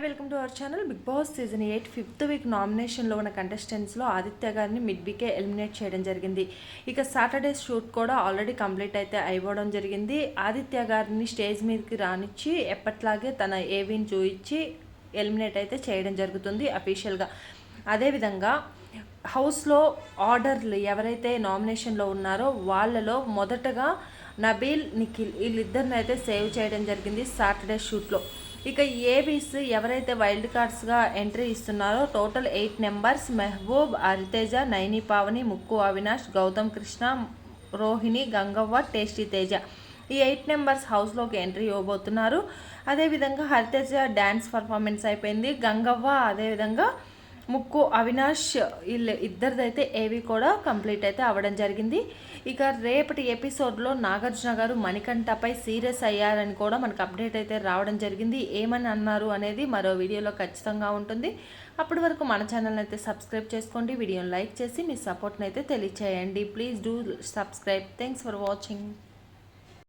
Welcome to our channel. Big boss season 8 5th week నామినేషన్లో ఉన్న కంటెస్టెంట్స్లో ఆదిత్య గారిని మిడ్ వీకే eliminate చేయడం జరిగింది. ఇక సాటర్డే షూట్ కూడా ఆల్రెడీ కంప్లీట్ అయితే అయిపోవడం జరిగింది. ఆదిత్య గారిని స్టేజ్ మీదకి రానిచ్చి ఎప్పట్లాగే తన ఏవీని చూయించి ఎలిమినేట్ అయితే చేయడం జరుగుతుంది అఫీషియల్గా. అదేవిధంగా హౌస్లో ఆర్డర్లు ఎవరైతే నామినేషన్లో ఉన్నారో వాళ్ళలో మొదటగా నబీల్, నిఖిల్ వీళ్ళిద్దరిని అయితే సేవ్ చేయడం జరిగింది సాటర్డే షూట్లో. ఇక ఏబీస్ ఎవరైతే వైల్డ్ కార్డ్స్గా ఎంట్రీ ఇస్తున్నారో టోటల్ 8 నెంబర్స్ మెహబూబ్, హరితేజ, నైని పావని, ముక్కు అవినాష్, గౌతమ్ కృష్ణ, రోహిణి, గంగవ్వ, టేస్టీ తేజ ఈ 8 నెంబర్స్ హౌస్లోకి ఎంట్రీ ఇవ్వబోతున్నారు. అదేవిధంగా హరితేజ డ్యాన్స్ పర్ఫార్మెన్స్ అయిపోయింది. గంగవ్వ అదేవిధంగా ముక్కు అవినాష్ ఇద్దరిదైతే ఏవి కూడా కంప్లీట్ అయితే అవ్వడం జరిగింది. ఇక రేపటి ఎపిసోడ్లో నాగార్జున గారు మణికంఠపై సీరియస్ అయ్యారని కూడా మనకు అప్డేట్ అయితే రావడం జరిగింది. ఏమని అన్నారు అనేది మరో వీడియోలో ఖచ్చితంగా ఉంటుంది. అప్పటి వరకు మన ఛానల్ని అయితే సబ్స్క్రైబ్ చేసుకోండి, వీడియోని లైక్ చేసి మీ సపోర్ట్ని అయితే తెలియచేయండి. Please do subscribe. Thanks for watching.